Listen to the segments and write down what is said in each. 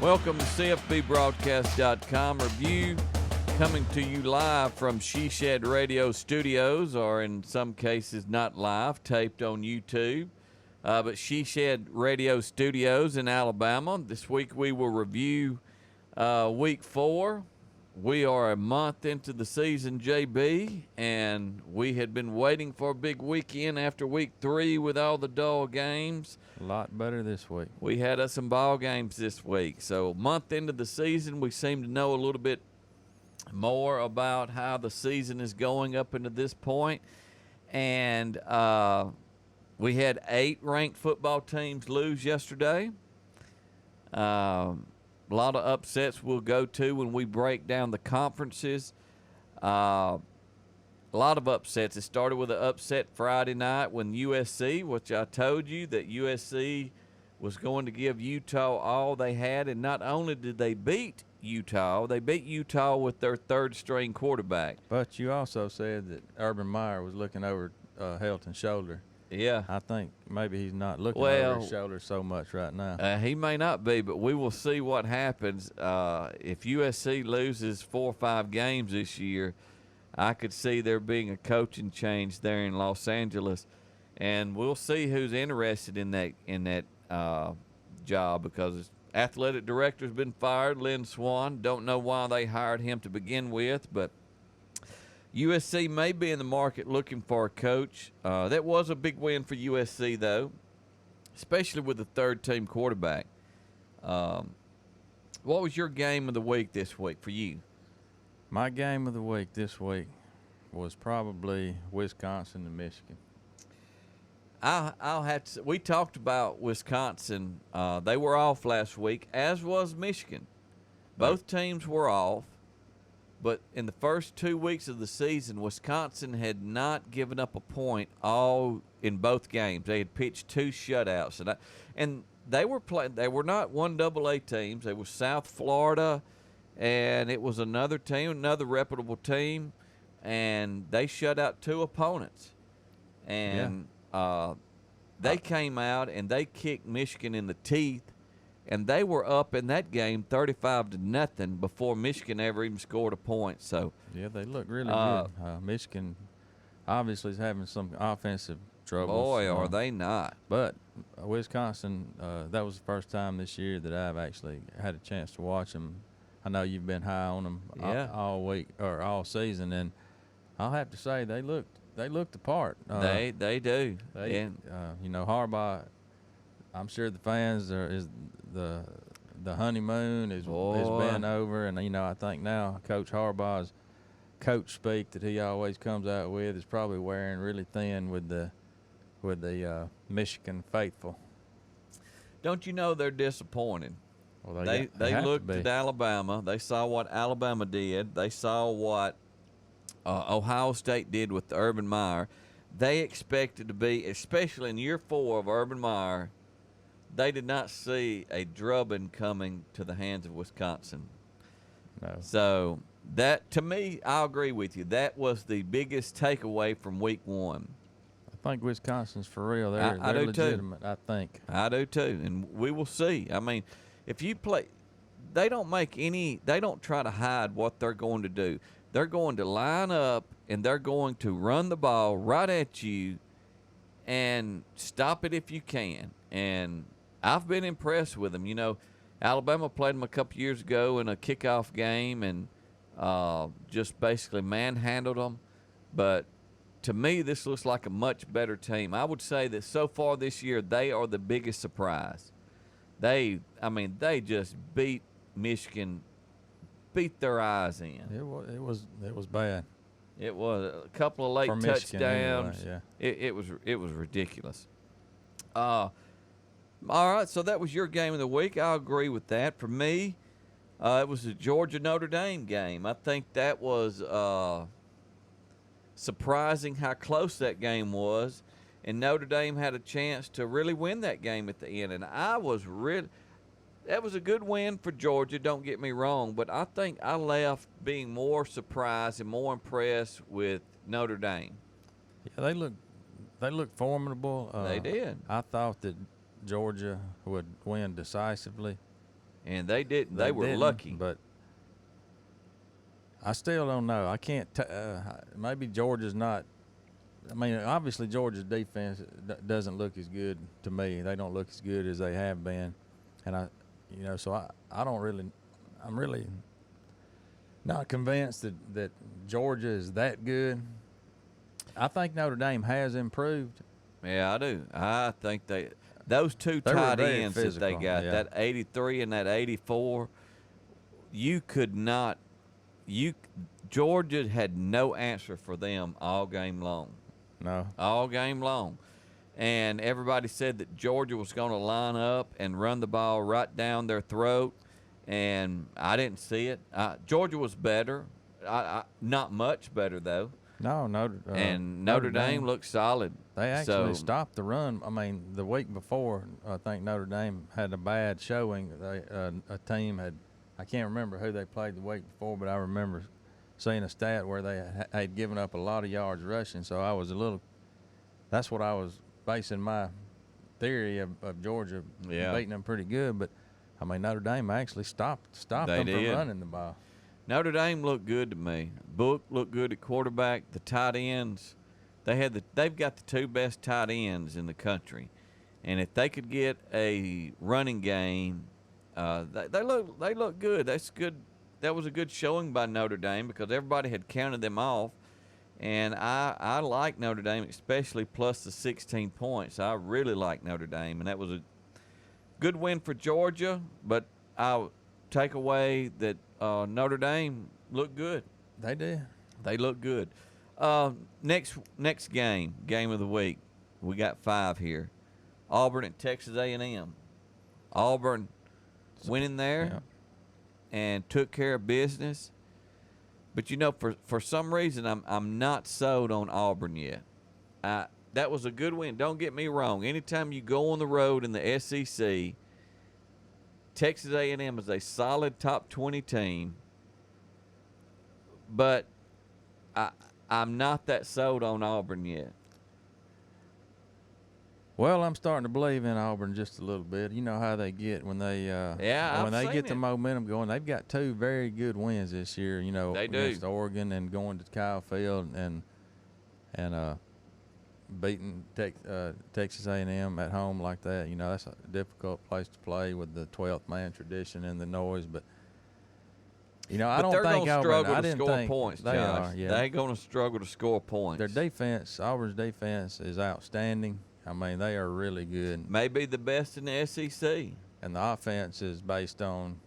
Welcome to CFBBroadcast.com review, coming to you live from She Shed Radio Studios, or in some cases not live, taped on YouTube, but She Shed Radio Studios in Alabama. This week we will review Week 4. We are a month into the season, JB, and we had been waiting for a big weekend after Week 3 with all the dull games. A lot better this week. We had us some ball games this week. So a month into the season, we seem to know a little bit more about how the season is going up into this point. And we had 8 ranked football teams lose yesterday. A lot of upsets we'll go to when we break down the conferences. A lot of upsets. It started with an upset Friday night when USC, which I told you that USC was going to give Utah all they had. And not only did they beat Utah, they beat Utah with their third-string quarterback. But you also said that Urban Meyer was looking over Helton's shoulder. Yeah. I think maybe he's not looking over his shoulder so much right now. He may not be, but we will see what happens. If USC loses 4 or 5 games this year, I could see there being a coaching change there in Los Angeles, and we'll see who's interested in that job, because his athletic director's been fired, Lynn Swan. Don't know why they hired him to begin with, but USC may be in the market looking for a coach. That was a big win for USC, though, especially with the third-team quarterback. What was your game of the week this week for you? My game of the week this week was probably Wisconsin and Michigan. I'll have to. We talked about Wisconsin. They were off last week, as was Michigan. Both teams were off. But in the first 2 weeks of the season, Wisconsin had not given up a point all in both games. They had pitched 2 shutouts, and they were playing. They were not 1AA teams. They were South Florida, and it was another team, another reputable team, and they shut out 2 opponents. And they came out and they kicked Michigan in the teeth. And they were up in that game 35-0 before Michigan ever even scored a point. So yeah, they look really good. Michigan obviously is having some offensive troubles. Boy, are they not. But Wisconsin, that was the first time this year that I've actually had a chance to watch them. I know you've been high on them all week or all season, and I'll have to say they looked the part. They do. Harbaugh, I'm sure the fans the honeymoon has been over, and I think now Coach Harbaugh's coach speak that he always comes out with is probably wearing really thin with the Michigan faithful. Don't you know they're disappointed? Well, they looked at Alabama. They saw what Alabama did. They saw what Ohio State did with Urban Meyer. They expected to be, especially in year 4 of Urban Meyer, they did not see a drubbing coming to the hands of Wisconsin. No. So that, to me, I agree with you. That was the biggest takeaway from Week 1. I think Wisconsin's for real. They're legitimate, too. I think. I do too, and we will see. I mean, if you play, they don't try to hide what they're going to do. They're going to line up, and they're going to run the ball right at you and stop it if you can. And I've been impressed with them. Alabama played them a couple years ago in a kickoff game and just basically manhandled them. But to me, this looks like a much better team. I would say that so far this year, they are the biggest surprise. They just beat Michigan, beat their eyes in. It was bad. It was a couple of late touchdowns. Anyway, yeah. It was ridiculous. All right, so that was your game of the week. I agree with that. For me, it was the Georgia-Notre Dame game. I think that was surprising how close that game was, and Notre Dame had a chance to really win that game at the end. And that was a good win for Georgia, don't get me wrong, but I think I left being more surprised and more impressed with Notre Dame. Yeah, they looked formidable. They did. I thought that Georgia would win decisively. and they didn't. They were didn't, lucky. but I still don't know. I can't. Maybe Georgia's not. I mean, obviously Georgia's defense doesn't look as good to me. They don't look as good as they have been, and so I don't really. I'm really not convinced that Georgia is that good. I think Notre Dame has improved. Yeah, I do. I think those two tight ends that they got, that 83 and that 84, you could not. Georgia had no answer for them all game long. No. All game long. And everybody said that Georgia was going to line up and run the ball right down their throat, and I didn't see it. Georgia was better. Not much better, though. No, Notre Dame looked solid. They actually stopped the run. I mean, the week before, I think Notre Dame had a bad showing. A team had, I can't remember who they played the week before, but I remember seeing a stat where they had given up a lot of yards rushing. So I was that's what I was basing my theory of Georgia beating them pretty good. But, I mean, Notre Dame actually stopped them from running the ball. Notre Dame looked good to me. Book looked good at quarterback. The tight ends, they've got the two best tight ends in the country, and if they could get a running game, they look good. That's good. That was a good showing by Notre Dame because everybody had counted them off, and I like Notre Dame, especially plus the 16 points. I really like Notre Dame, and that was a good win for Georgia. But I'll take away that Notre Dame looked good. They did. They looked good. Next game of the week, we got 5 here. Auburn at Texas A&M. Auburn went in there and took care of business. But for some reason I'm not sold on Auburn yet. That was a good win. Don't get me wrong. Anytime you go on the road in the SEC, Texas A&M is a solid top 20 team, but I'm not that sold on Auburn yet. Well, I'm starting to believe in Auburn just a little bit. You know how they get when they get the momentum going. They've got 2 very good wins this year. They against do. Oregon and going to Kyle Field and beating Texas A&M at home like that. That's a difficult place to play with the 12th man tradition and the noise. But I don't think Auburn to score points. They are. Yeah, they're going to struggle to score points. Their defense, Auburn's defense, is outstanding. I mean, they are really good. Maybe the best in the SEC. And the offense is based on,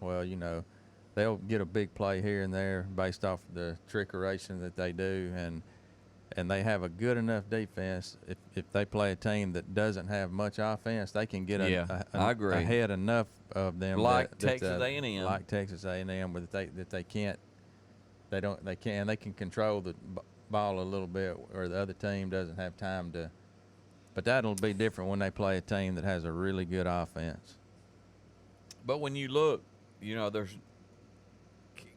they'll get a big play here and there based off of the trickeration that they do, and they have a good enough defense. If they play a team that doesn't have much offense, they can get I agree. ahead enough of them. Like Texas A&M. Like Texas A&M, but they can control the ball a little bit, or the other team doesn't have time to. But that'll be different when they play a team that has a really good offense. But when you look,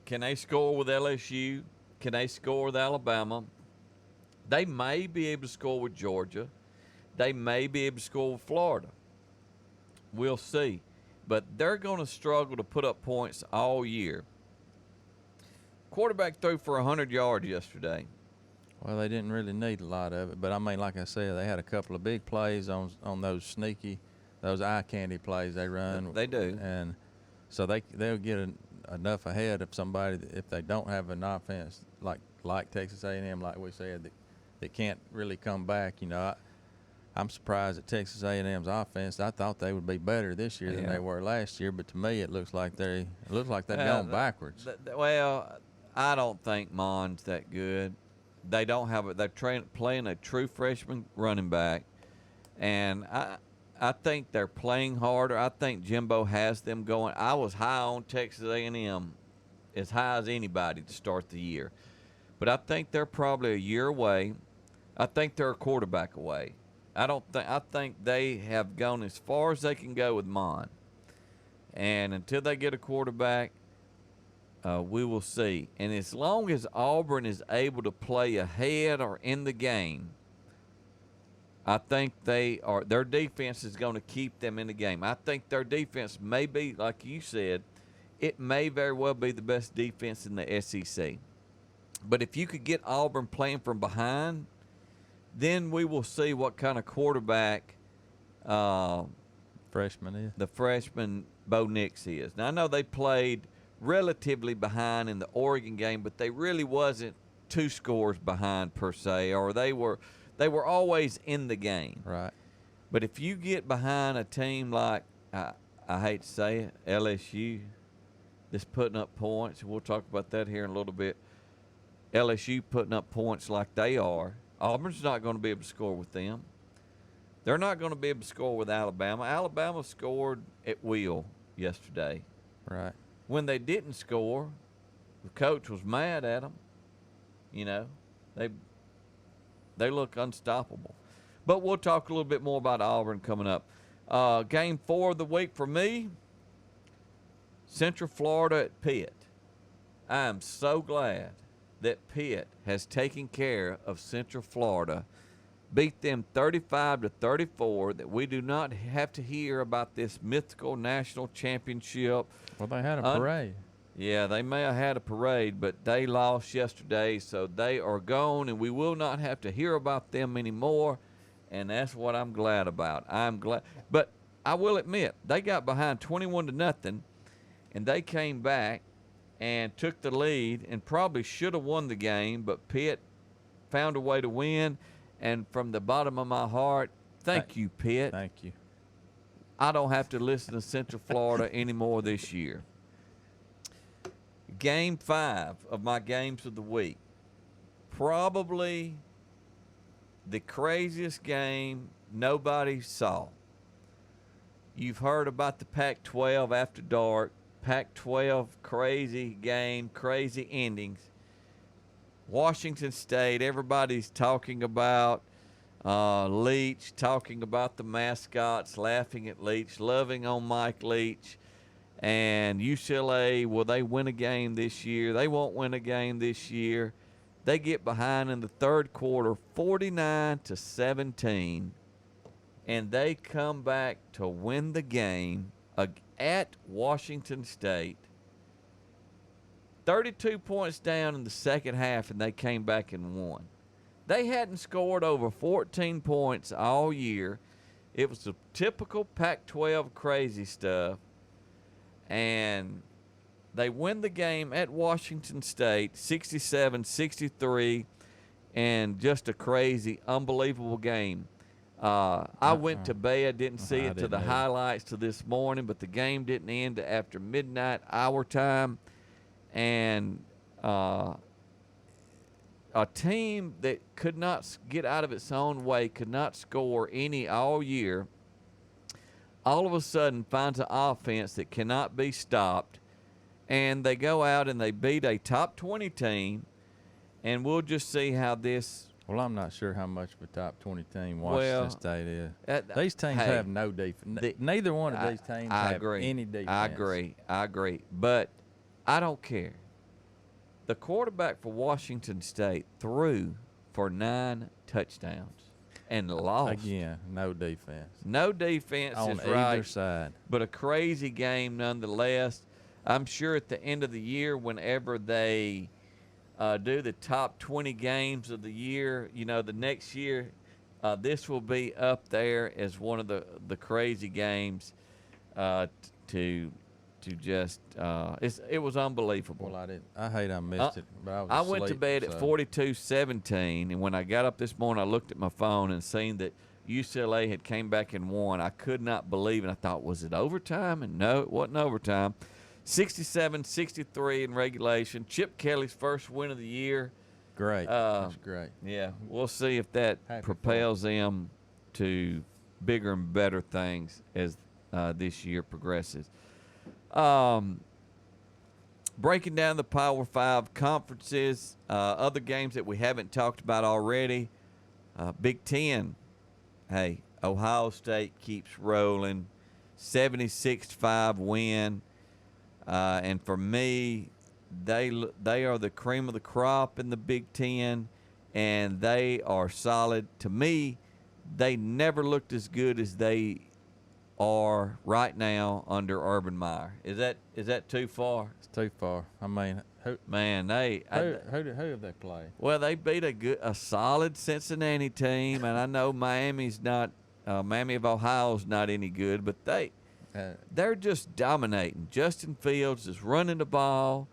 can they score with LSU? Can they score with Alabama? They may be able to score with Georgia. They may be able to score with Florida. We'll see. But they're going to struggle to put up points all year. Quarterback threw for 100 yards yesterday. Well, they didn't really need a lot of it. But, I mean, like I said, they had a couple of big plays on those eye candy plays they run. They do. And so they'll get enough ahead of somebody if they don't have an offense like Texas A&M, like we said, that can't really come back. I'm surprised at Texas A&M's offense. I thought they would be better this year than they were last year, but to me it looks like they've gone backwards. Well, I don't think Mon's that good. They don't have they're playing a true freshman running back, and I think they're playing harder. I think Jimbo has them going. I was high on Texas A&M, as high as anybody to start the year, but I think they're probably a year away. I think they're a quarterback away. I think they have gone as far as they can go with Mon, and until they get a quarterback, we will see. And as long as Auburn is able to play ahead or in the game, I think their defense is going to keep them in the game. I think their defense may be, like you said, it may very well be the best defense in the SEC. But if you could get Auburn playing from behind, then we will see what kind of quarterback Freshman is. the freshman Bo Nix is. Now, I know they played relatively behind in the Oregon game, but they really wasn't 2 scores behind per se, or they were always in the game. Right. But if you get behind a team like, I hate to say it, LSU, that's putting up points, and we'll talk about that here in a little bit. LSU putting up points like they are, Auburn's not going to be able to score with them. They're not going to be able to score with Alabama. Alabama scored at will yesterday. Right. When they didn't score, the coach was mad at them. You know, they look unstoppable. But we'll talk a little bit more about Auburn coming up. Game 4 of the week for me, Central Florida at Pitt. I am so glad that Pitt has taken care of Central Florida, beat them 35-34, that we do not have to hear about this mythical national championship. Well, they had a parade. Yeah, they may have had a parade, but they lost yesterday, so they are gone, and we will not have to hear about them anymore, and that's what I'm glad about. I'm glad. But I will admit, they got behind 21-0, and they came back and took the lead and probably should have won the game, but Pitt found a way to win. And from the bottom of my heart, thank you, Pitt. Thank you. I don't have to listen to Central Florida anymore this year. Game 5 of my games of the week. Probably the craziest game nobody saw. You've heard about the Pac-12 after dark. Pac-12 crazy game, crazy endings. Washington State, everybody's talking about Leach, talking about the mascots, laughing at Leach, loving on Mike Leach. And UCLA, will they win a game this year? They won't win a game this year. They get behind in the third quarter, 49-17, and they come back to win the game at Washington State. 32 points down in the second half, and they came back and won. They hadn't scored over 14 points all year. It was the typical Pac-12 crazy stuff. And they win the game at Washington State, 67-63, and just a crazy, unbelievable game. I went to bed, didn't see it to the highlights to this morning, but the game didn't end after midnight our time. And a team that could not get out of its own way, could not score any all year, all of a sudden finds an offense that cannot be stopped, and they go out and they beat a top 20 team, and we'll just see how this. Well, I'm not sure how much of a top 20 team Washington State is. These teams have no defense. Neither one of these teams have any defense. I agree. But I don't care. The quarterback for Washington State threw for 9 touchdowns and lost. Again, no defense. No defense on is right, either side. But a crazy game nonetheless. I'm sure at the end of the year, whenever they do the top 20 games of the year, you know, the next year, this will be up there as one of the crazy games to just it was unbelievable. Well, I hate I missed it, but I went to bed at 42-17, and when I got up this morning, I looked at my phone and seen that UCLA had came back and won. I could not believe it. I thought, was it overtime? And no, it wasn't overtime. 67-63 in regulation. Chip Kelly's first win of the year. Great. That's great. Yeah, we'll see if that propels them to bigger and better things as this year progresses. Breaking down the Power 5 conferences, other games that we haven't talked about already. Big Ten, hey, Ohio State keeps rolling, 76-5 win. And for me, they are the cream of the crop in the Big Ten, and they are solid. To me, they never looked as good as they are right now under Urban Meyer. Is that too far? It's too far. I mean, who Man, who have they played? well, they beat a solid Cincinnati team, and I know Miami's not Miami of Ohio's not any good, but they're just dominating. Justin Fields is running the ball,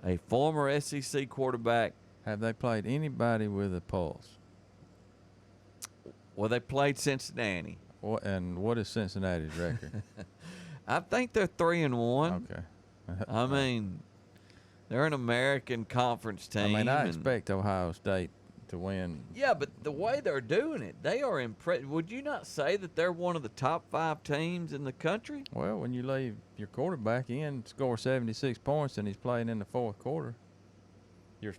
a former SEC quarterback. Have they played anybody with a pulse? Well, they played Cincinnati. What is Cincinnati's record? I think they're 3-1. Okay. I mean, they're an American Conference team. I mean, I expect Ohio State to win. Yeah, but the way they're doing it, they are impressive. Would you not say that they're one of the top 5 teams in the country? Well, when you leave your quarterback in, score 76 points, and he's playing in the fourth quarter, your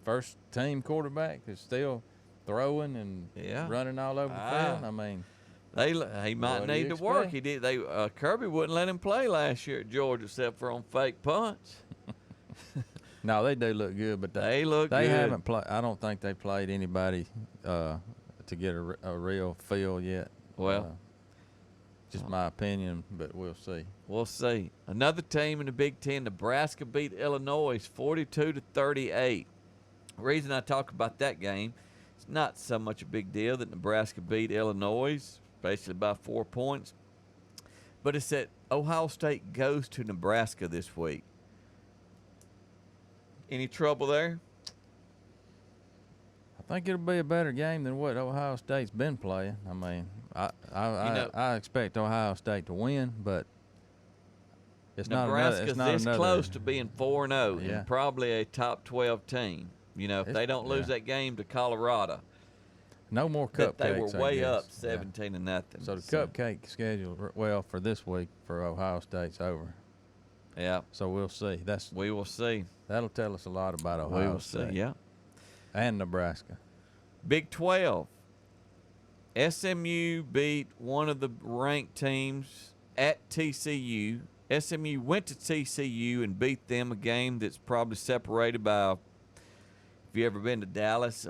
first team quarterback is still throwing and running all over the field. I mean, he might need to work. He did. Kirby wouldn't let him play last year at Georgia except for on fake punts. No, they do look good, but they look they good. haven't played. I don't think they played anybody to get a real feel yet. Well, just my opinion, but we'll see. We'll see. Another team in the Big Ten, Nebraska beat Illinois 42-38. The reason I talk about that game, it's not so much a big deal that Nebraska beat Illinois, basically by 4 points, but it's that Ohio State goes to Nebraska this week. Any trouble there? I think it'll be a better game than what Ohio State's been playing. I mean, I expect Ohio State to win, but it's Nebraska's not this another, close to being 4-0 yeah. and probably a top 12 team. You know, if they don't lose that game to Colorado. No more cupcakes. They were way up 17-0. So the cupcake schedule, well, for this week for Ohio State's over. Yeah. So we'll see. We will see. That'll tell us a lot about Ohio We will State. see. Yeah. And Nebraska. Big 12. SMU beat one of the ranked teams at TCU. SMU went to TCU and beat them, a game that's probably separated by, if you ever been to Dallas,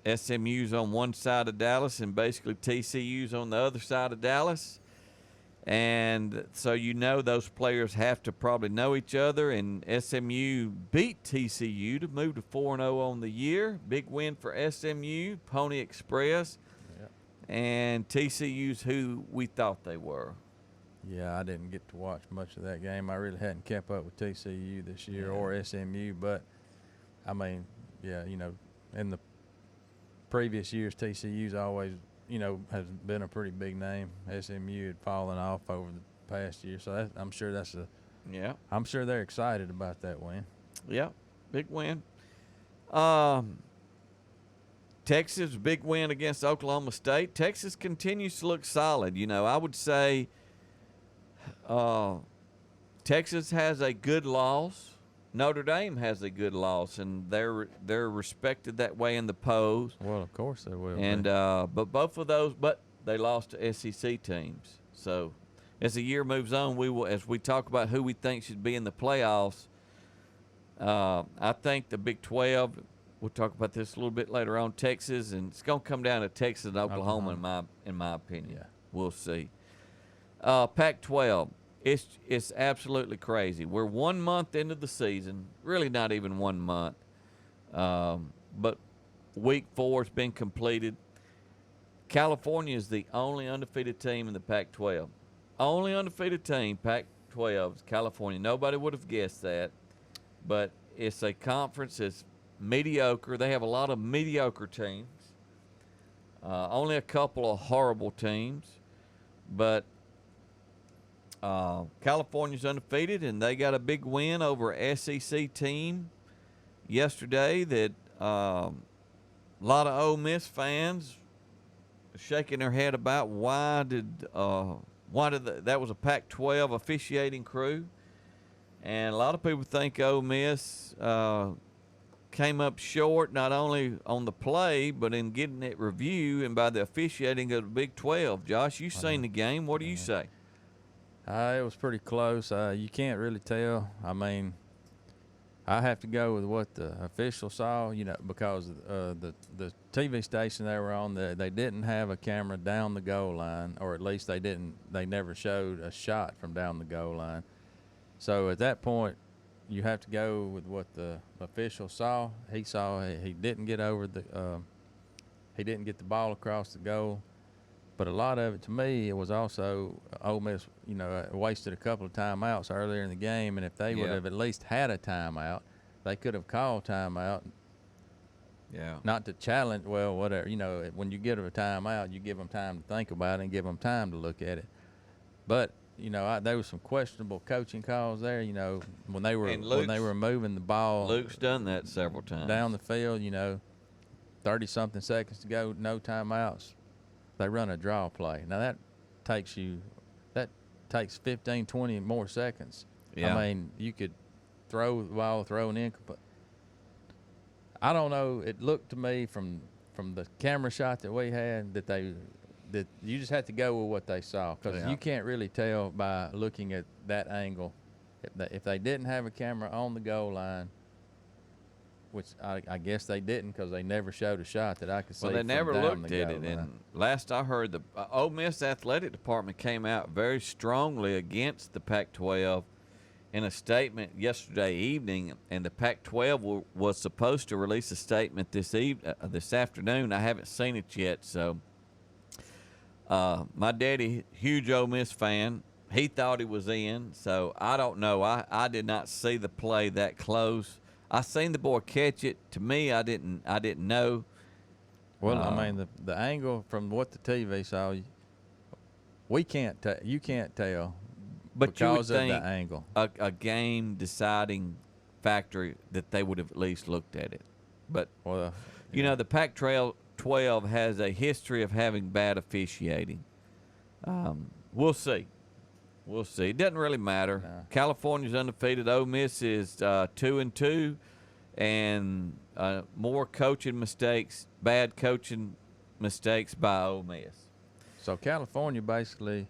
SMU's on one side of Dallas and basically TCU's on the other side of Dallas. And so those players have to probably know each other, and SMU beat TCU to move to 4-0 on the year. Big win for SMU, Pony Express, and TCU's who we thought they were. Yeah, I didn't get to watch much of that game. I really hadn't kept up with TCU this year or SMU, but, I mean, yeah, in the previous years, TCU's always – has been a pretty big name. SMU had fallen off over the past year, so I'm sure I'm sure they're excited about that win. Yeah, big win. Texas, big win against Oklahoma State. Texas continues to look solid. I would say Texas has a good loss. Notre Dame has a good loss, and they're respected that way in the polls. Well, of course they will. And but both of those, they lost to SEC teams. So as the year moves on, we will, as we talk about who we think should be in the playoffs. I think the Big 12. We'll talk about this a little bit later on. Texas, and it's going to come down to Texas and Oklahoma. In my opinion. Yeah. We'll see. Pac-12. It's absolutely crazy. We're 1 month into the season, really not even 1 month. But week 4 has been completed. California is the only undefeated team in the Pac-12. Only undefeated team, Pac-12, is California. Nobody would have guessed that. But it's a conference that's mediocre. They have a lot of mediocre teams. Only a couple of horrible teams. But California's undefeated, and they got a big win over an SEC team yesterday that a lot of Ole Miss fans shaking their head about why did that was a Pac-12 officiating crew, and a lot of people think Ole Miss came up short not only on the play but in getting it reviewed and by the officiating of the Big 12. Josh, you seen the game. What do you say? It was pretty close. You can't really tell. I mean, I have to go with what the official saw, because the TV station they were on, they didn't have a camera down the goal line, or at least they never showed a shot from down the goal line. So at that point, you have to go with what the official saw. He saw he didn't get he didn't get the ball across the goal. But a lot of it, to me, it was also Ole Miss, wasted a couple of timeouts earlier in the game, and if they would have at least had a timeout, they could have called timeout. Yeah. Not to challenge, well, whatever. When you give them a timeout, you give them time to think about it and give them time to look at it. But there was some questionable coaching calls there. When they were moving the ball. Luke's done that several times down the field. 30-something seconds to go, no timeouts. They run a draw play. Now that takes 15, 20 more seconds. Yeah. I mean, you could throw the ball, throw an incomplete. I don't know. It looked to me from the camera shot that we had that you just had to go with what they saw, because you can't really tell by looking at that angle. If they didn't have a camera on the goal line, which I guess they didn't, because they never showed a shot that I could see. Well, they never down looked the at goal it. line. And last I heard, the Ole Miss athletic department came out very strongly against the Pac-12 in a statement yesterday evening, and the Pac-12 was supposed to release a statement this afternoon. I haven't seen it yet, so my daddy, huge Ole Miss fan, he thought he was in, so I don't know. I did not see the play that close. I seen the boy catch it. To me, I didn't know. Well, I mean, the angle from what the TV saw, you can't tell, but because you would of think the angle. A game deciding factor that they would have at least looked at it. But the Pac-12 has a history of having bad officiating. We'll see. We'll see. It doesn't really matter. No. California's undefeated. Ole Miss is 2-2, and more coaching mistakes, bad coaching mistakes by Ole Miss. So California basically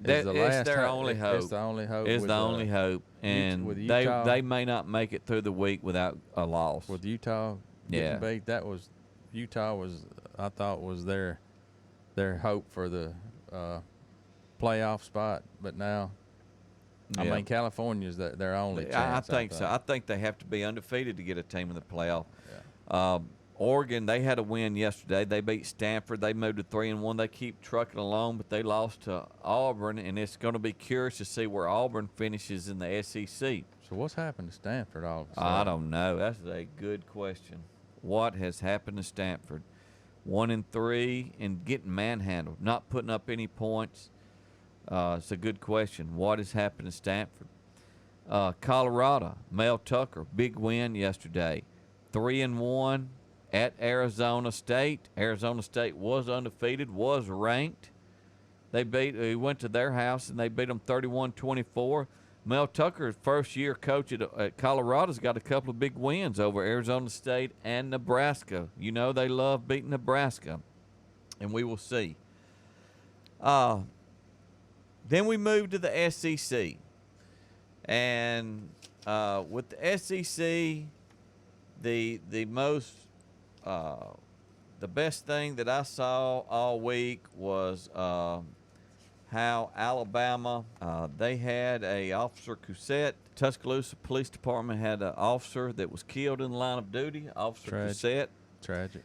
It's their only hope. It's the only hope. It's the only hope, and with Utah, they may not make it through the week without a loss. With Utah getting beat, Utah was, I thought, was their hope for the playoff spot, but now, I mean, California's their only chance. I think so. I think they have to be undefeated to get a team in the playoff. Yeah. Oregon, they had a win yesterday. They beat Stanford. They moved to 3-1. They keep trucking along, but they lost to Auburn, and it's going to be curious to see where Auburn finishes in the SEC. So what's happened to Stanford all of a sudden? I don't know. That's a good question. What has happened to Stanford? 1-3 and getting manhandled, not putting up any points. It's a good question. What has happened to Stanford? Colorado, Mel Tucker, big win yesterday. 3-1 at Arizona State. Arizona State was undefeated, was ranked. He went to their house and they beat them 31-24. Mel Tucker, first year coach at Colorado's got a couple of big wins over Arizona State and Nebraska. They love beating Nebraska, and we will see. Then we move to the SEC. And with the SEC, the best thing that I saw all week was how Alabama, they had a Officer Cousette. Tuscaloosa Police Department had an officer that was killed in the line of duty, Officer Cousette. Tragic.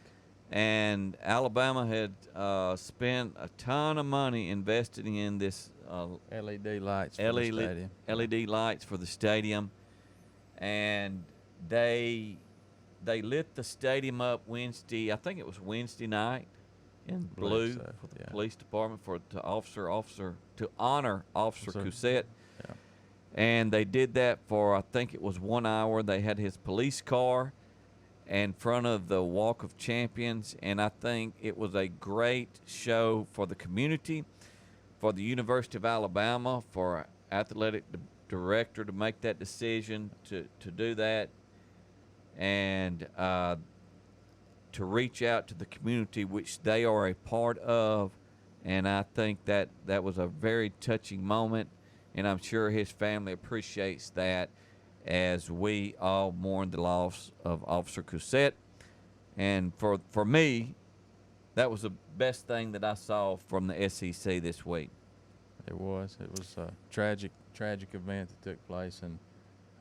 And Alabama had spent a ton of money investing in this LED lights for the stadium. LED lights for the stadium, and they lit the stadium up Wednesday. I think it was Wednesday night in blue for the police department to honor Officer Cousette. Yeah. And they did that for, I think it was 1 hour. They had his police car in front of the Walk of Champions, and I think it was a great show for the community, for the University of Alabama, for athletic director to make that decision to do that, and to reach out to the community, which they are a part of. And I think that was a very touching moment, and I'm sure his family appreciates that. as we all mourn the loss of Officer Cousette. And for me, that was the best thing that I saw from the SEC this week. It was a tragic event that took place, and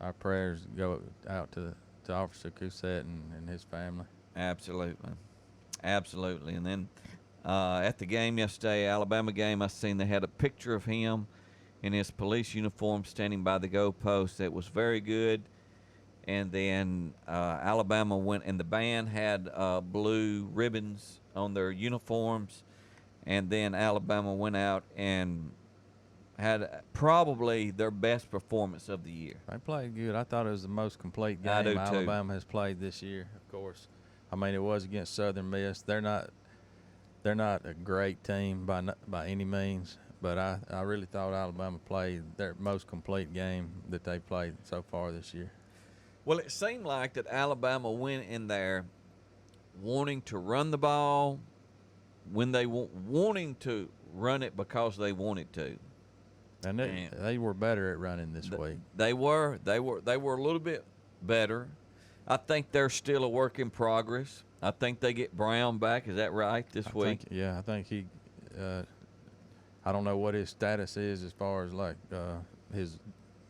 our prayers go out to Officer Cousette and his family. Absolutely. And then at the game yesterday, Alabama game, I seen they had a picture of him in his police uniform standing by the goalpost. That was very good. And then Alabama went, and the band had blue ribbons on their uniforms. And then Alabama went out and had probably their best performance of the year. They played good. I thought it was the most complete I do game too. Alabama has played this year. Of course, I mean it was against Southern Miss. They're not a great team by any means, but I really thought Alabama played their most complete game that they played so far this year. Well, it seemed like that Alabama went in there wanting to run the ball when they wanting to run it because they wanted to. And they were better at running this week. They were a little bit better. I think they're still a work in progress. I think they get Brown back. Is that right this week? I think he. I don't know what his status is as far as like his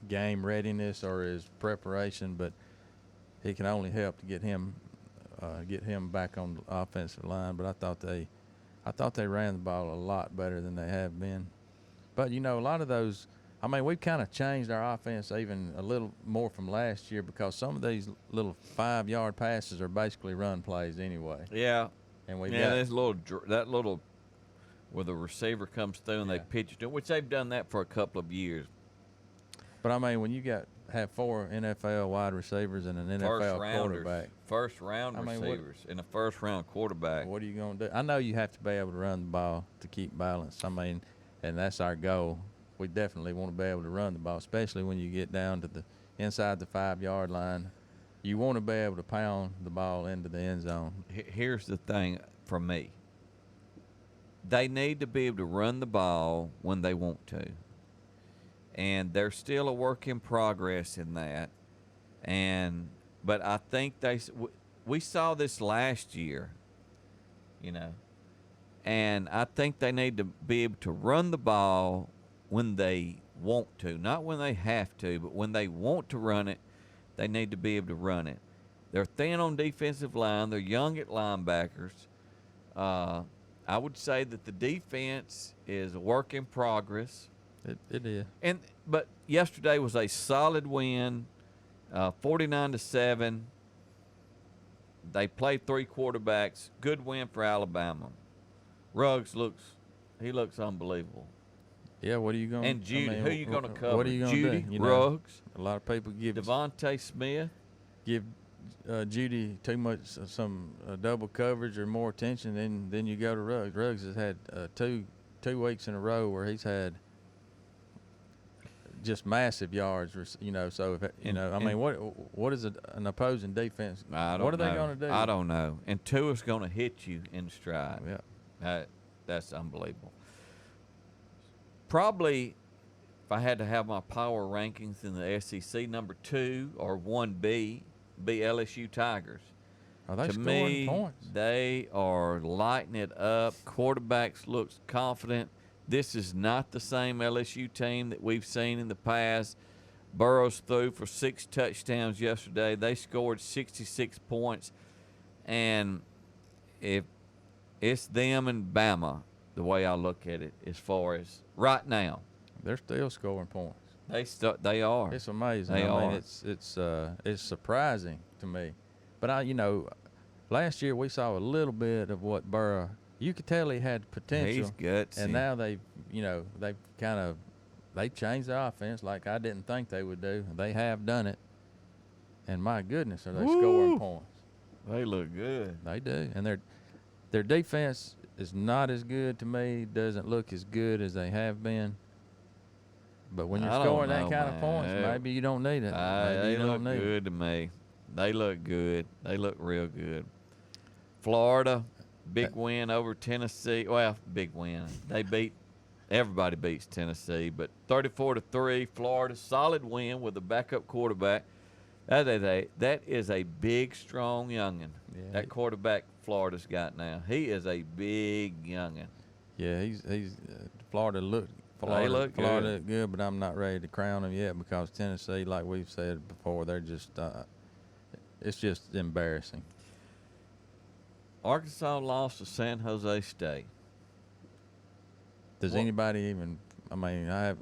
game readiness or his preparation, but he can only help to get him back on the offensive line. But I thought they ran the ball a lot better than they have been. But, you know, a lot of those, I mean, we've kind of changed our offense even a little more from last year because some of these little 5-yard passes are basically run plays anyway. Yeah. And there's that little where the receiver comes through and they pitch it to him, which they've done that for a couple of years. But, I mean, when you have 4 NFL wide receivers and an NFL quarterback. First-round receivers and a first-round quarterback. What are you going to do? I know you have to be able to run the ball to keep balance. I mean, and that's our goal. We definitely want to be able to run the ball, especially when you get down to the inside the 5-yard line. You want to be able to pound the ball into the end zone. Here's the thing for me. They need to be able to run the ball when they want to. And they're still a work in progress in that. But I think we saw this last year, you know. And I think they need to be able to run the ball when they want to. Not when they have to, but when they want to run it, they need to be able to run it. They're thin on defensive line. They're young at linebackers. I would say that the defense is a work in progress. It is. But yesterday was a solid win, 49-7. They played 3 quarterbacks. Good win for Alabama. Ruggs looks unbelievable. Yeah, what are you going to do? And Judy, who are you going to cover? What are you going to do? Judy, Ruggs. A lot of people give Devontae Smith. Give Judy too much some double coverage or more attention, then you go to Ruggs. Ruggs has had 2 weeks in a row where he's had just massive yards, you know. So what is an opposing defense? I don't know. What are they going to do? I don't know. And Tua's going to hit you in stride. Yeah, that's unbelievable. Probably, if I had to have my power rankings in the SEC, number 2 or 1B be LSU Tigers. Are they scoring scoring points? They are lighting it up. Quarterbacks looks confident. This is not the same LSU team that we've seen in the past. Burrows threw for 6 touchdowns yesterday. They scored 66 points. And if it's them and Bama, the way I look at it, as far as right now. They're still scoring points. They are. It's amazing. They are. I mean, it's surprising to me. But last year we saw a little bit of what Burrow. You could tell he had potential. He's gutsy. And now they've changed their offense like I didn't think they would do. They have done it. And my goodness, are they scoring points? They look good. They do. And their defense is not as good to me. Doesn't look as good as they have been. But when you're scoring that kind of points, maybe you don't need it. They look good to me. They look good. They look real good. Florida, big win over Tennessee. Well, big win. Everybody beats Tennessee, but 34-3, Florida, solid win with a backup quarterback. That is a big, strong youngin. Yeah, That quarterback Florida's got now. He is a big youngin. yeah, he's Florida looked They look Florida good. looked good, but I'm not ready to crown him yet because Tennessee, like we've said before, they're just it's just embarrassing. Arkansas lost to San Jose State. Does Well- anybody even? I mean,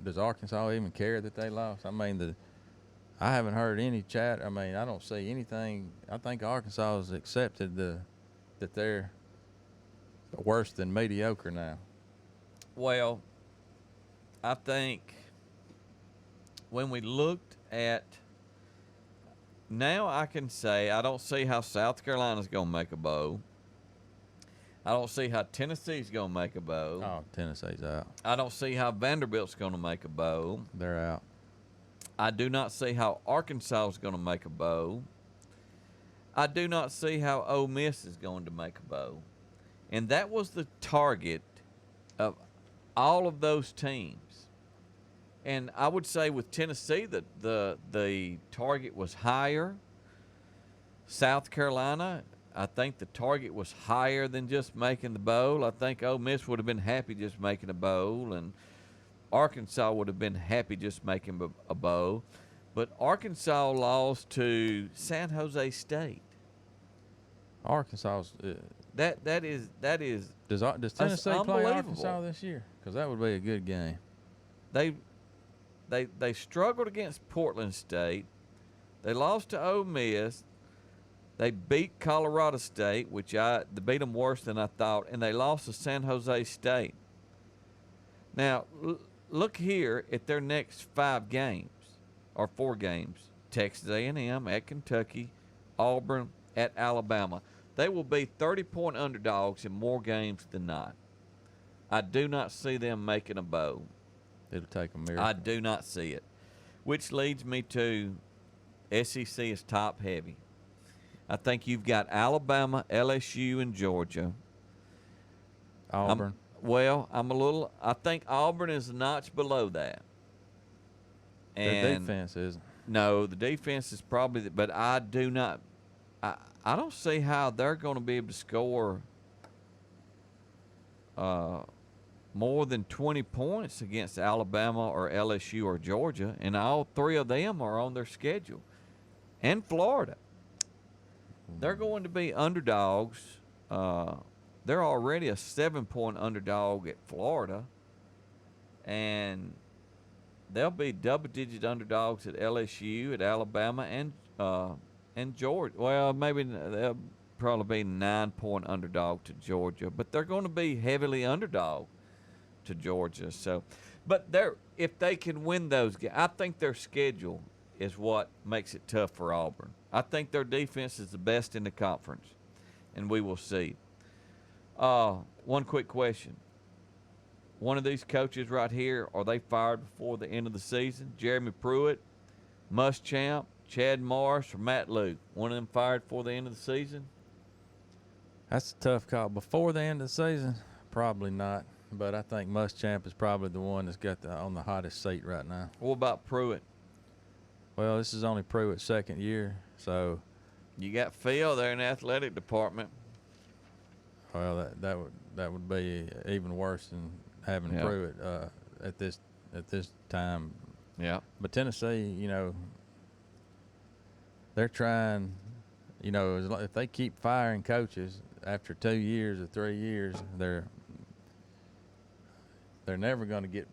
does Arkansas even care that they lost? I mean, I haven't heard any chat. I mean, I don't see anything. I think Arkansas has accepted that they're worse than mediocre now. Well, I think when we looked at now, I can say I don't see how South Carolina's going to make a bowl. I don't see how Tennessee's going to make a bowl. Oh, Tennessee's out. I don't see how Vanderbilt's going to make a bowl. They're out. I do not see how Arkansas is going to make a bowl. I do not see how Ole Miss is going to make a bowl. And that was the target of all of those teams. And I would say with Tennessee that the target was higher. South Carolina, I think the target was higher than just making the bowl. I think Ole Miss would have been happy just making a bowl, and Arkansas would have been happy just making a bowl. But Arkansas lost to San Jose State. Arkansas's. That is Does Tennessee play unbelievable. Arkansas this year? Because that would be a good game. They struggled against Portland State. They lost to Ole Miss. They beat Colorado State, they beat them worse than I thought, and they lost to San Jose State. Now, look here at their next 5 games, or 4 games. Texas A&M, at Kentucky, Auburn, at Alabama. They will be 30-point underdogs in more games than not. I do not see them making a bowl. It'll take a miracle. I do not see it. Which leads me to SEC is top heavy. I think you've got Alabama, LSU, and Georgia. Auburn. I think Auburn is a notch below that. Their defense isn't. No, the defense is probably, but I do not. I don't see how they're going to be able to score more than 20 points against Alabama or LSU or Georgia, and all 3 of them are on their schedule. And Florida. They're going to be underdogs. They're already a 7-point underdog at Florida, and they'll be double-digit underdogs at LSU, at Alabama, and Georgia. Well, maybe they'll probably be 9-point underdog to Georgia, but they're going to be heavily underdog to Georgia. So, but if they can win those games, I think their schedule is what makes it tough for Auburn. I think their defense is the best in the conference, and we will see. One quick question. One of these coaches right here, are they fired before the end of the season? Jeremy Pruitt, Muschamp, Chad Morris, or Matt Luke? One of them fired before the end of the season? That's a tough call. Before the end of the season, probably not. But I think Muschamp is probably the one that's got on the hottest seat right now. What about Pruitt? Well, this is only Pruitt's second year, so. You got Phil there in the athletic department. Well, that would be even worse than having Pruitt at this time. Yeah. But Tennessee, they're trying. If they keep firing coaches after 2 years or 3 years, they're never going to get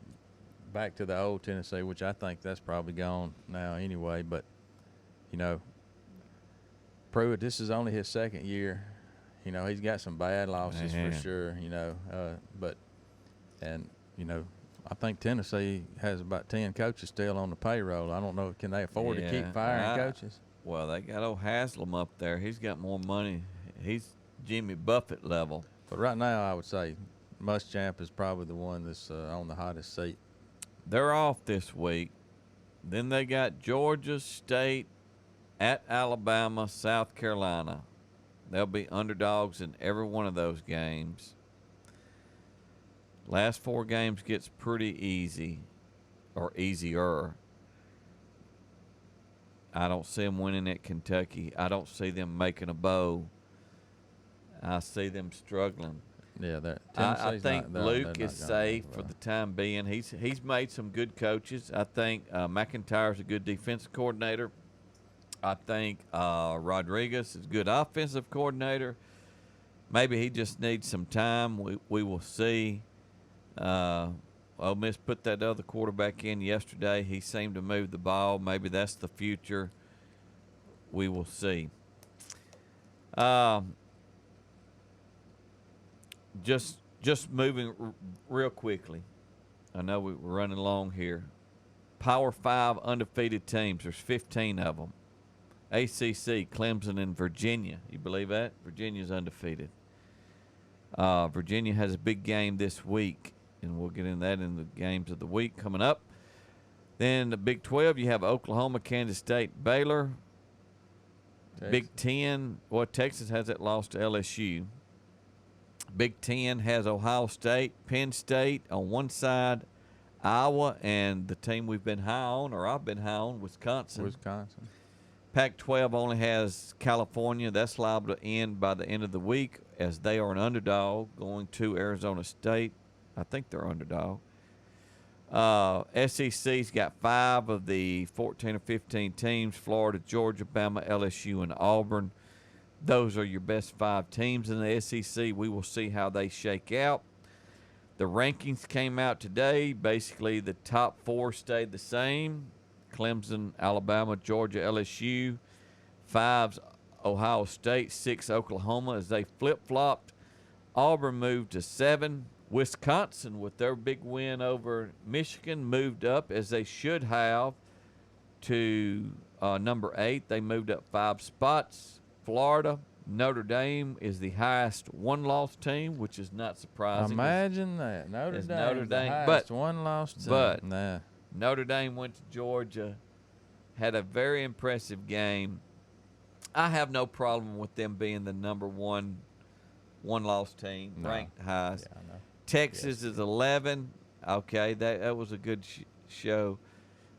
back to the old Tennessee, which I think that's probably gone now anyway. But, Pruitt, this is only his second year. He's got some bad losses for sure, I think Tennessee has about 10 coaches still on the payroll. I don't know, can they afford to keep firing coaches? Well, they got old Haslam up there. He's got more money. He's Jimmy Buffett level. But right now, I would say Muschamp is probably the one that's on the hottest seat. They're off this week. Then they got Georgia State at Alabama, South Carolina. They'll be underdogs in every one of those games. Last 4 games gets pretty easy, or easier. I don't see them winning at Kentucky. I don't see them making a bowl. I see them struggling. Yeah, I think Luke they're is not gonna safe do for well. the time being. He's made some good coaches. I think McIntyre's a good defensive coordinator. I think Rodriguez is a good offensive coordinator. Maybe he just needs some time. We will see. Ole Miss put that other quarterback in yesterday. He seemed to move the ball. Maybe that's the future. We will see. Just moving real quickly. I know we're running long here. Power 5 undefeated teams. There's 15 of them. ACC, Clemson, and Virginia. You believe that? Virginia's undefeated. Virginia has a big game this week, and we'll get into that in the games of the week coming up. Then the Big 12, you have Oklahoma, Kansas State, Baylor. Texas. Big 10, well, Texas has it lost to LSU. Big 10 has Ohio State, Penn State on one side, Iowa, and the team we've been high on, or I've been high on, Wisconsin. Pac-12 only has California. That's liable to end by the end of the week as they are an underdog going to Arizona State. I think they're underdog. SEC's got 5 of the 14 or 15 teams, Florida, Georgia, Bama, LSU, and Auburn. Those are your best 5 teams in the SEC. We will see how they shake out. The rankings came out today. Basically, the top 4 stayed the same. Clemson, Alabama, Georgia, LSU. 5's Ohio State, 6 Oklahoma as they flip-flopped. Auburn moved to 7. Wisconsin, with their big win over Michigan, moved up as they should have to number 8. They moved up 5 spots. Florida, Notre Dame is the highest one-loss team, which is not surprising. Imagine that. Notre Dame, the highest but one-loss team. But nah. Notre Dame went to Georgia, had a very impressive game. I have no problem with them being the number one-loss team, ranked highest. Yeah, I know. Texas is 11. Okay, that was a good show.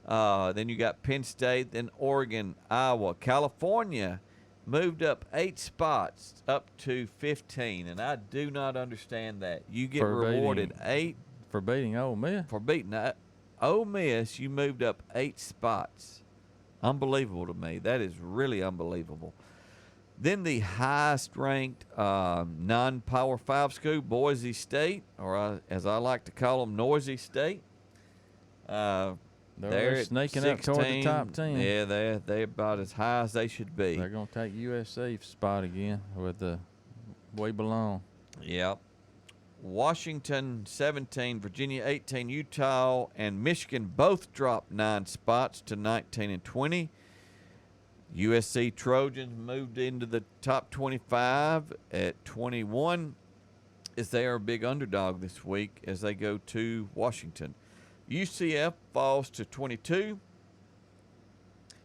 Then you got Penn State, then Oregon, Iowa. California moved up 8 spots up to 15, and I do not understand that. You get rewarded 8 for beating Ole Miss. For beating Ole Miss, you moved up 8 spots. Unbelievable to me. That is really unbelievable. Then the highest-ranked non-Power 5 school, Boise State, or as I like to call them, Noisy State. They're sneaking up toward the top 10. Yeah, they're about as high as they should be. They're going to take USC's spot again with the We Belong. Yep. Washington 17, Virginia 18, Utah, and Michigan both dropped 9 spots to 19 and 20. USC Trojans moved into the top 25 at 21 as they are a big underdog this week as they go to Washington. UCF falls to 22.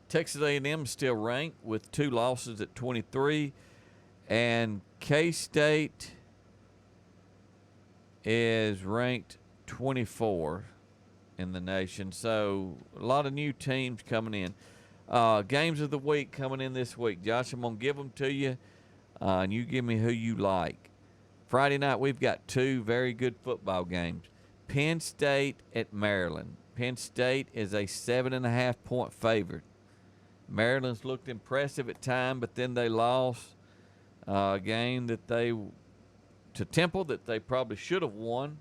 Texas A&M still ranked with 2 losses at 23. And K-State is ranked 24 in the nation. So a lot of new teams coming in. Games of the week coming in this week. Josh, I'm going to give them to you, and you give me who you like. Friday night, we've got 2 very good football games. Penn State at Maryland. Penn State is a 7.5-point favorite. Maryland's looked impressive at times, but then they lost a game to Temple that they probably should have won.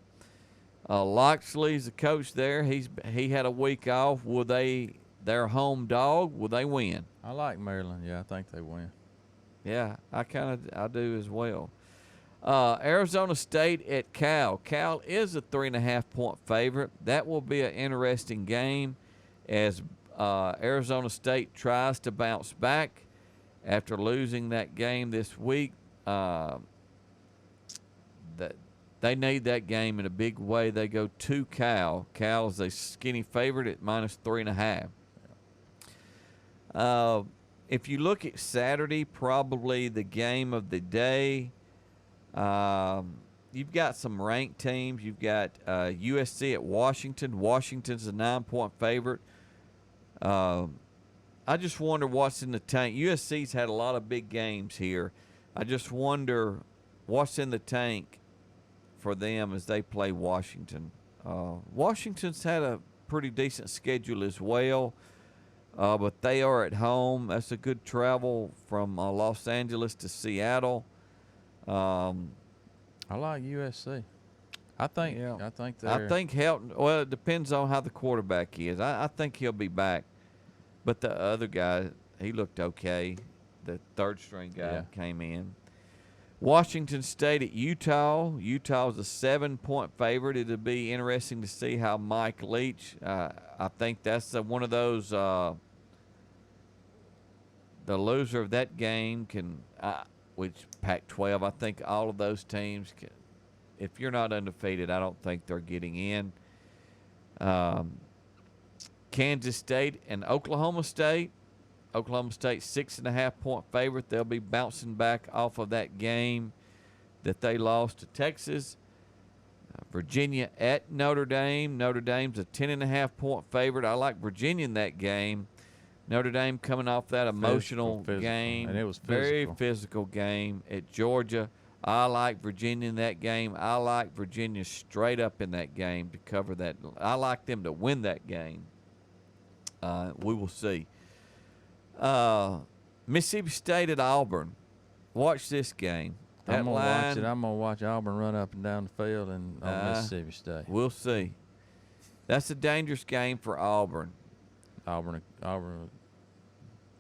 Loxley's the coach there. He had a week off. Their home dog, will they win? I like Maryland. Yeah, I think they win. Yeah, I do as well. Arizona State at Cal. Cal is a 3.5-point favorite. That will be an interesting game as Arizona State tries to bounce back after losing that game this week. They need that game in a big way. They go to Cal. Cal is a skinny favorite at -3.5. If you look at Saturday, probably the game of the day, you've got some ranked teams. You've got USC at Washington. Washington's a 9-point favorite. I just wonder what's in the tank. USC's had a lot of big games here. I just wonder what's in the tank for them as they play Washington. Washington's had a pretty decent schedule as well, but they are at home. That's a good travel from Los Angeles to Seattle. I like USC. I think they're. I think Helton. Well, it depends on how the quarterback is. I think he'll be back, but the other guy, he looked okay. The third string guy came in. Washington State at Utah. Utah's a 7-point favorite. It'll be interesting to see how Mike Leach. I think that's one of those. The loser of that game can, which Pac-12. I think all of those teams can. If you're not undefeated, I don't think they're getting in. Kansas State and Oklahoma State. Oklahoma State 6.5-point favorite. They'll be bouncing back off of that game that they lost to Texas. Virginia at Notre Dame. Notre Dame's a 10.5-point favorite. I like Virginia in that game. Notre Dame coming off that emotional game. And it was very physical game at Georgia. I like Virginia in that game. I like Virginia straight up in that game to cover that. I like them to win that game. We will see. Mississippi State at Auburn. Watch this game. I'm gonna watch it. I'm gonna watch Auburn run up and down the field and on Mississippi State. We'll see. That's a dangerous game for Auburn. Auburn.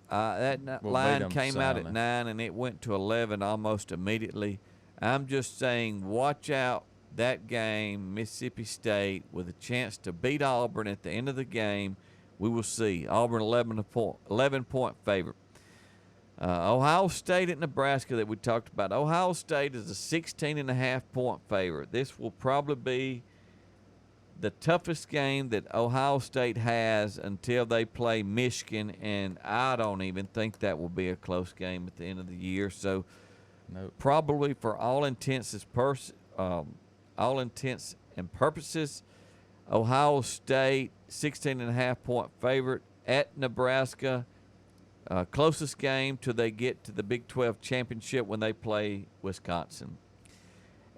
That line came out at 9 and it went to 11 almost immediately. I'm just saying, watch out that game. Mississippi State with a chance to beat Auburn at the end of the game. We will see. Auburn 11-point favorite. Ohio State at Nebraska that we talked about. Ohio State is a 16.5-point favorite. This will probably be the toughest game that Ohio State has until they play Michigan, and I don't even think that will be a close game at the end of the year. So probably for all intents and purposes, Ohio State 16.5-point favorite at Nebraska. Closest game till they get to the Big 12 championship when they play Wisconsin.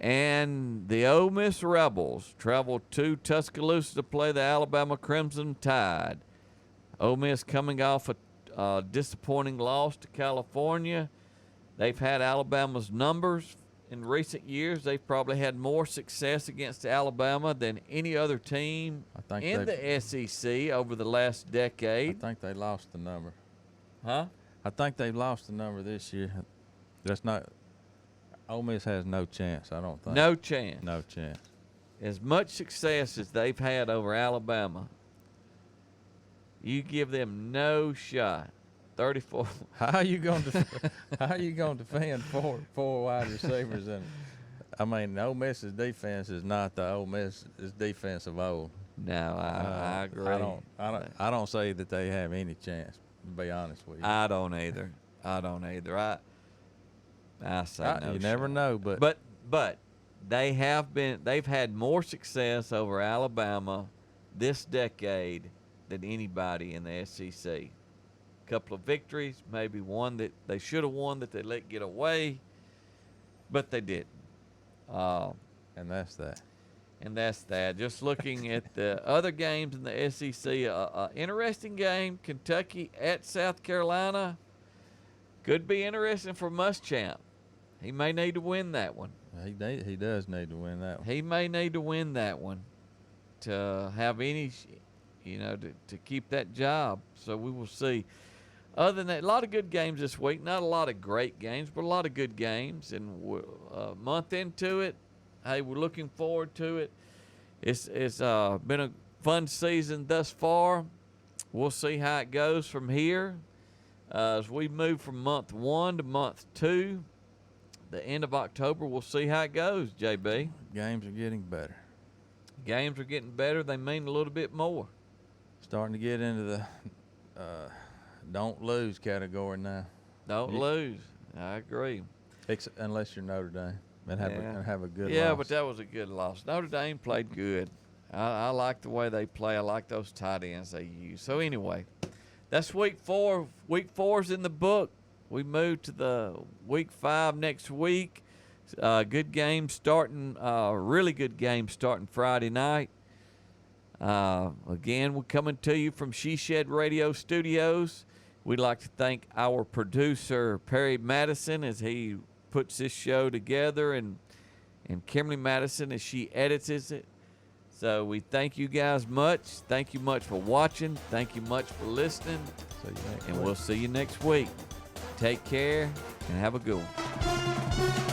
And the Ole Miss Rebels travel to Tuscaloosa to play the Alabama Crimson Tide. Ole Miss coming off a disappointing loss to California. They've had Alabama's numbers in recent years. They've probably had more success against Alabama than any other team in the SEC over the last decade. I think they lost the number. Huh? I think they lost the number this year. That's not. Ole Miss has no chance, I don't think. No chance. No chance. As much success as they've had over Alabama, you give them no shot. 34. How are you going to defend four wide receivers? And I mean, Ole Miss's defense is not the Ole Miss's defense of old. No, I agree. I don't say that they have any chance. To be honest with you, I don't either. I say no. You never know, but they've had more success over Alabama this decade than anybody in the SEC. Couple of victories, maybe one that they should have won that they let get away, but they didn't. And that's that. Just looking at the other games in the SEC, interesting game, Kentucky at South Carolina. Could be interesting for Muschamp. He may need to win that one. He does need to win that one. He may need to win that one to have any, to keep that job. So we will see. Other than that, a lot of good games this week. Not a lot of great games, but a lot of good games. And a month into it, hey, we're looking forward to it. It's been a fun season thus far. We'll see how it goes from here. As we move from month 1 to month 2, the end of October, we'll see how it goes, JB. Games are getting better. They mean a little bit more. Starting to get into the don't lose category now. Don't lose. I agree. Unless you're Notre Dame and have a good loss. Yeah, but that was a good loss. Notre Dame played good. I like the way they play. I like those tight ends they use. So anyway, that's week 4. Week 4's in the book. We move to the week 5 next week. Good game starting, really good game starting Friday night. Again, we're coming to you from She Shed Radio Studios. We'd like to thank our producer, Perry Madison, as he puts this show together, and Kimberly Madison as she edits it. So we thank you guys much. Thank you much for watching. Thank you much for listening. See you next And week. we'll see you next week. Take care and have a good one.